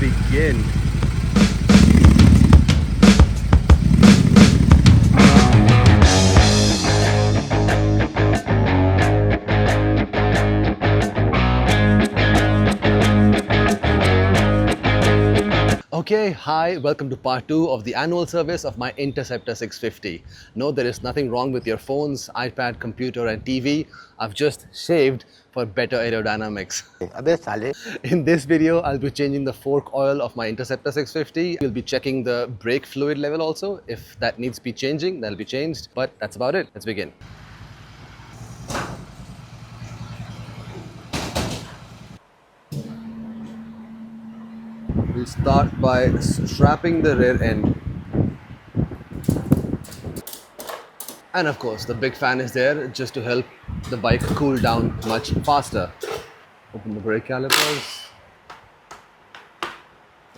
begin. Okay, hi, welcome to part 2 of the annual service of my Interceptor 650. No, there is nothing wrong with your phones, iPad, computer and TV. I've just shaved for better aerodynamics. In this video, I'll be changing the fork oil of my Interceptor 650. We'll be checking the brake fluid level also. If that needs to be changing, that'll be changed. But that's about it. Let's begin. We'll start by strapping the rear end. And of course, the big fan is there just to help the bike cool down much faster. Open the brake calipers.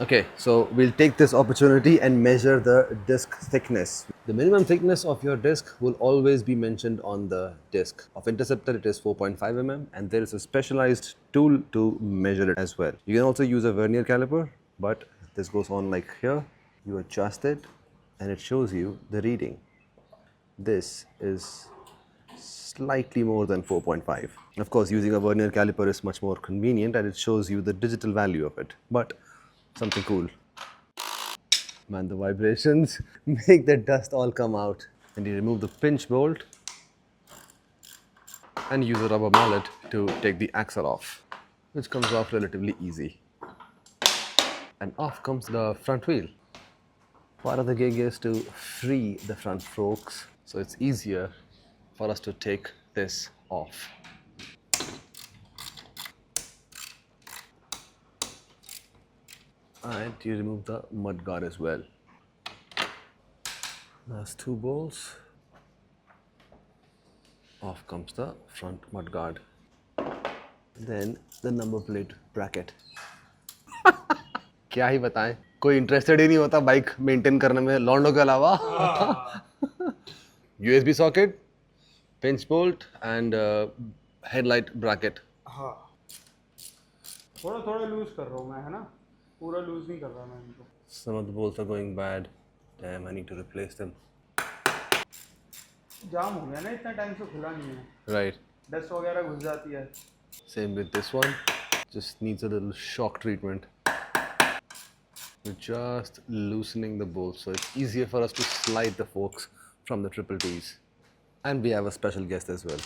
Okay, so we'll take this opportunity and measure the disc thickness. The minimum thickness of your disc will always be mentioned on the disc. Of Interceptor, it is 4.5 mm, and there is a specialized tool to measure it as well. You can also use a vernier caliper, but this goes on like here. You adjust it and it shows you the reading. This is slightly more than 4.5. Of course, using a vernier caliper is much more convenient and it shows you the digital value of it, but something cool. Man, the vibrations make the dust all come out. And you remove the pinch bolt and use a rubber mallet to take the axle off, which comes off relatively easy. And off comes the front wheel. Part of the gig is to free the front forks, so it's easier for us to take this off. And you remove the mud guard as well. Last two bolts. Off comes the front mud guard. Then the number plate bracket. क्या ही बताएं, कोई interested ही नहीं होता bike maintain करने में लॉन्डो के अलावा. USB socket, pinch bolt and headlight bracket. हाँ, थोड़ा लूज कर रहा हूँ मैं, है ना? पूरा लूज नहीं कर रहा मैं इनको. Some of the bolts are going bad. Damn, I need to replace them. जाम हो गया ना, इतना टाइम से खुला नहीं है. Right. डस्ट वगैरह घुस जाती है. Same with this one. Just needs a little shock treatment. We're just loosening the bolts so it's easier for us to slide the forks from the triple T's. And we have a special guest as well.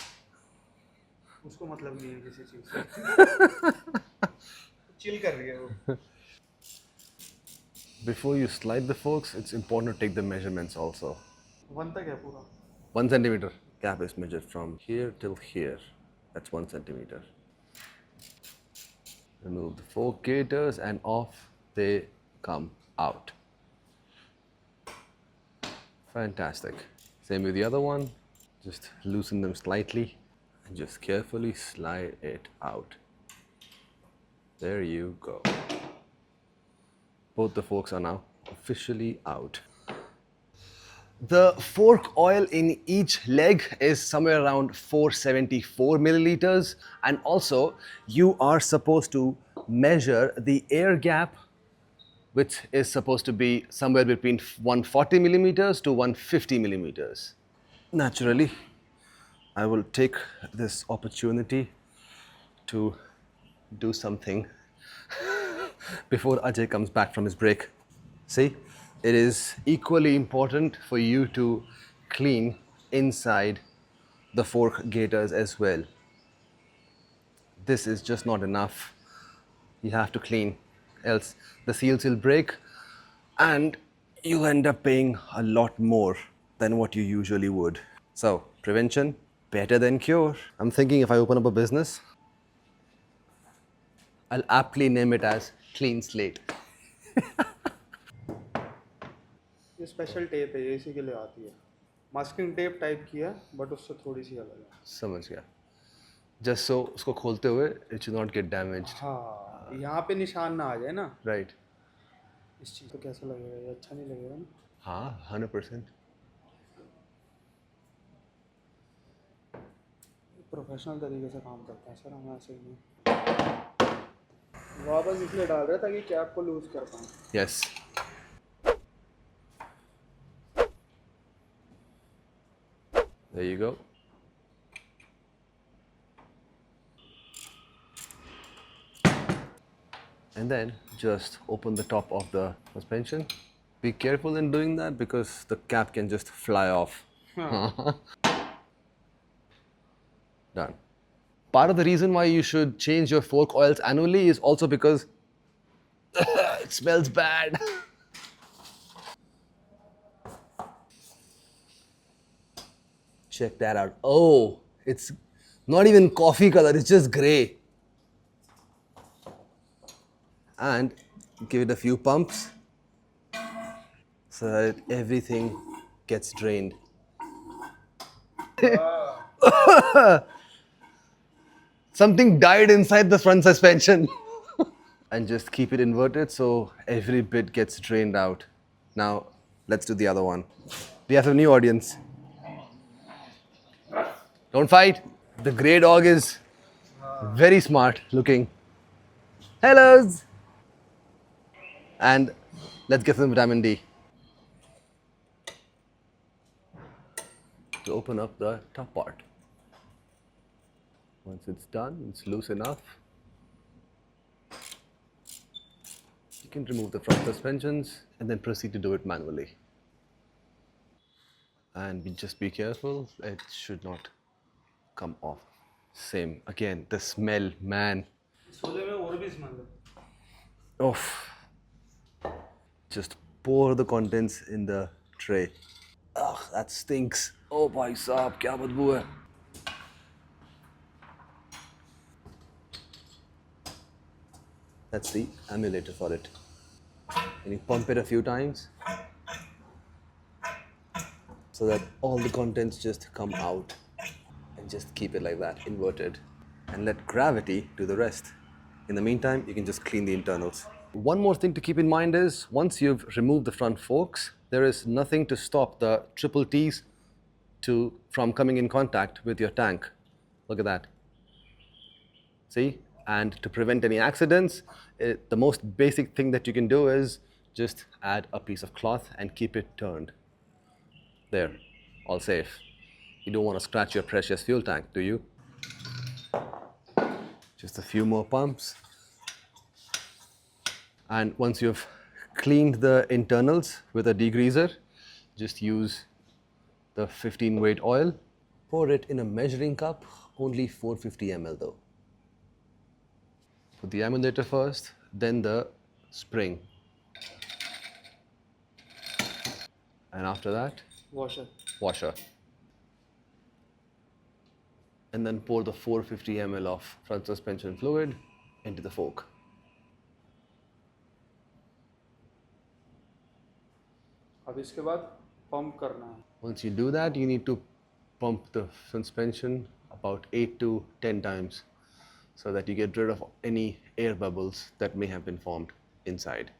उसको मतलब नहीं है किसी चीज़ से. Chill कर रही है वो. Before you slide the forks, it's important to take the measurements also. 1 तक है पूरा. 1 centimeter gap is measured from here till here. That's 1 centimeter. Remove the fork gaiters and off they come out. Fantastic. Same with the other one. Just loosen them slightly and just carefully slide it out. There you go. Both the forks are now officially out. The fork oil in each leg is somewhere around 474 milliliters, and also you are supposed to measure the air gap, which is supposed to be somewhere between 140 millimeters to 150 millimeters. Naturally, I will take this opportunity to do something before Ajay comes back from his break. See, it is equally important for you to clean inside the fork gaiters as well. This is just not enough. You have to clean, else the seals will break and you'll end up paying a lot more than what you usually would. So, prevention better than cure. I'm thinking if I open up a business, I'll aptly name it as Clean Slate. ये special tape है, ये इसी के लिए आती है. Masking tape type की है, बट उससे थोड़ी सी अलग है. समझ गया. Just so उसको खोलते हुए it should not get damaged. हाँ, यहाँ पे निशान ना आ जाए ना. Right. इस चीज़ को कैसा लगेगा? ये अच्छा नहीं लगेगा ना? हाँ, 100%. प्रोफेशनल तरीके से काम करता है सर, हम ऐसे ही नहीं. वापस इसलिए डाल रहा था कि कैप को लूज कर पाऊँ. Yes. There you go. And then just open the top of the suspension. Be careful in doing that because the cap can just fly off. Done. Part of the reason why you should change your fork oils annually is also because it smells bad. Check that out. Oh, it's not even coffee color, it's just gray. And give it a few pumps so that everything gets drained. Something died inside the front suspension. And just keep it inverted so every bit gets drained out. Now, let's do the other one. We have a new audience. Don't fight. The grey dog is very smart looking. Hellos! And let's get some vitamin D. To open up the top part. Once it's done, it's loose enough. You can remove the front suspensions and then proceed to do it manually. And just be careful, it should not come off. Same, again, the smell, man. सोले में और भी smell है. Oof. Just pour the contents in the tray. Ugh, that stinks. Oh, bhai saab, kya badboo hai. That's the emulator for it. And you pump it a few times so that all the contents just come out. And just keep it like that, inverted. And let gravity do the rest. In the meantime, you can just clean the internals. One more thing to keep in mind is, once you've removed the front forks, there is nothing to stop the triple T's from coming in contact with your tank. Look at that. See? And to prevent any accidents, the most basic thing that you can do is just add a piece of cloth and keep it turned. There, all safe. You don't want to scratch your precious fuel tank, do you? Just a few more pumps. And once you've cleaned the internals with a degreaser, just use the 15 weight oil. Pour it in a measuring cup, only 450 ml though. Put the emulator first, then the spring. And after that, washer. And then pour the 450 ml of front suspension fluid into the fork. अब इसके बाद pump करना है. Once you do that, you need to pump the suspension about 8 to 10 times so that you get rid of any air bubbles that may have been formed inside.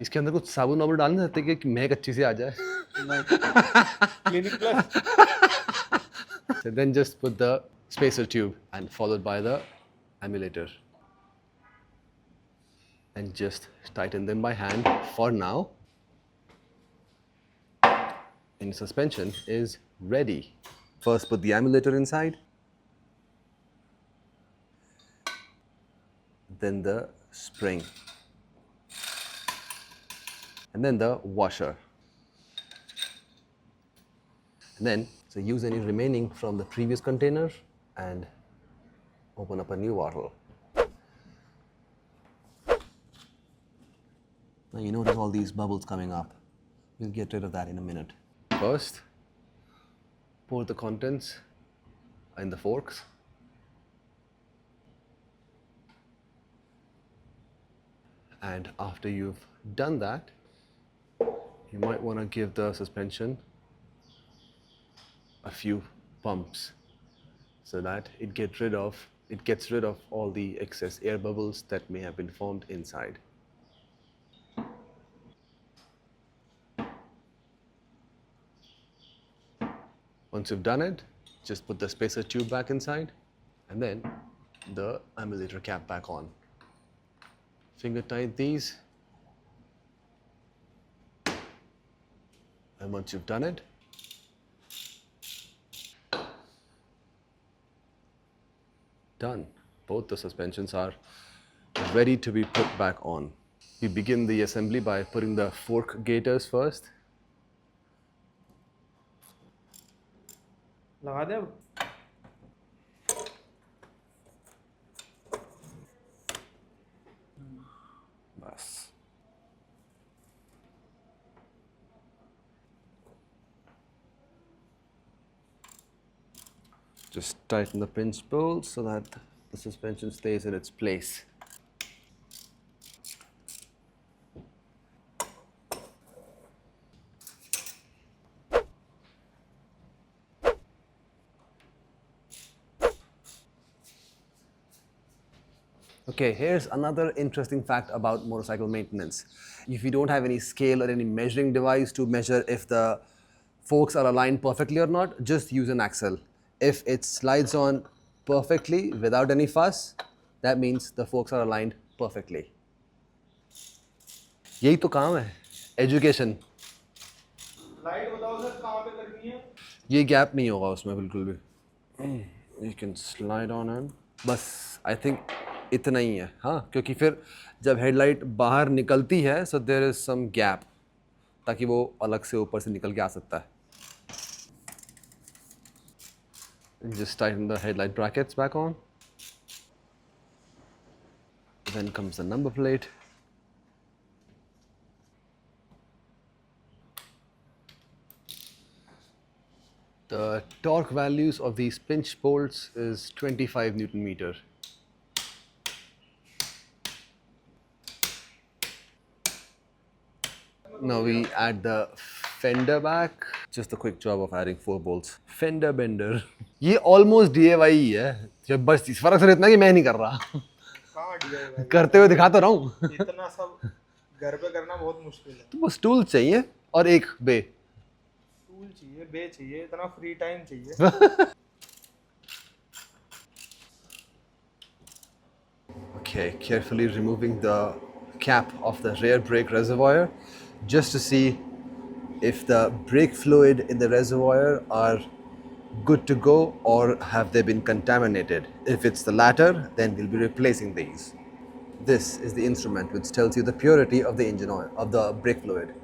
इसके अंदर कुछ साबुन वाबुन डालने देते हैं कि महक अच्छी से आ जाए. Clinic Plus. So then just put the spacer tube and followed by the emulator. And just tighten them by hand for now. And suspension is ready. First put the emulator inside. Then the spring. And then the washer. And then, so use any remaining from the previous container and open up a new bottle. Now you notice all these bubbles coming up. We'll get rid of that in a minute. First, pour the contents in the forks. And after you've done that, you might want to give the suspension a few pumps so that it gets rid of all the excess air bubbles that may have been formed inside. Once you've done it, just put the spacer tube back inside And then the emulator cap back on. Finger tight these. And once you've done it, done. Both the suspensions are ready to be put back on. We begin the assembly by putting the fork gaiters first. लगा दे अब बस. Just tighten the pinch bolt so that the suspension stays in its place. Okay, here's another interesting fact about motorcycle maintenance. If you don't have any scale or any measuring device to measure if the forks are aligned perfectly or not, just use an axle. If it slides on perfectly without any fuss, that means the forks are aligned perfectly. यही तो काम है, education. Light बताओ sir कहाँ पे करनी है ये गैप नहीं होगा उसमें बिल्कुल भी. You can slide on in. बस I think इतना ही है, हाँ, क्योंकि फिर जब हेडलाइट बाहर निकलती है so there is some gap ताकि वो अलग से ऊपर से निकल के आ सकता है. Just tighten the headlight brackets back on. Then comes the number plate. The torque values of these pinch bolts is 25 Newton meter. Now we add the fender back. Just a quick job of adding 4 bolts. Fender bender. ये almost DIY ही है. जब बस इस फर्क सिर्फ इतना कि मैं नहीं कर रहा. कहाँ DIY करते हुए दिखा तो रहा हूँ. इतना सब घर पे करना बहुत मुश्किल है तो बस टूल चाहिए और एक बे. टूल चाहिए बे चाहिए इतना फ्री टाइम चाहिए Okay, carefully removing the cap of the rear brake reservoir just to see if the brake fluid in the reservoir are good to go or have they been contaminated. If it's the latter, then we'll be replacing these. This is the instrument which tells you the purity of the engine oil, of the brake fluid.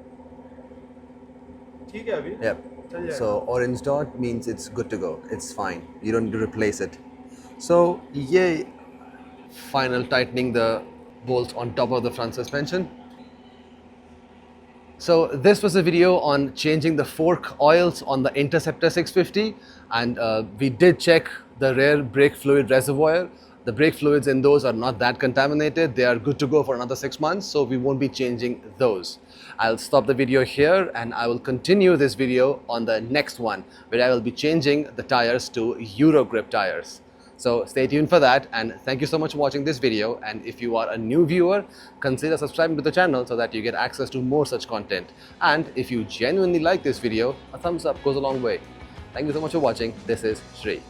ठीक है अभी Yep. So orange dot means it's good to go. It's fine. You don't need to replace it. So yay, final tightening the bolts on top of the front suspension. So this was a video on changing the fork oils on the Interceptor 650, and we did check the rear brake fluid reservoir. The brake fluids in those are not that contaminated. They are good to go for another 6 months, so we won't be changing those. I'll stop the video here and I will continue this video on the next one where I will be changing the tires to Euro grip tires. So stay tuned for that, and thank you so much for watching this video. And if you are a new viewer, consider subscribing to the channel so that you get access to more such content. And if you genuinely like this video, a thumbs up goes a long way. Thank you so much for watching. This is Shri.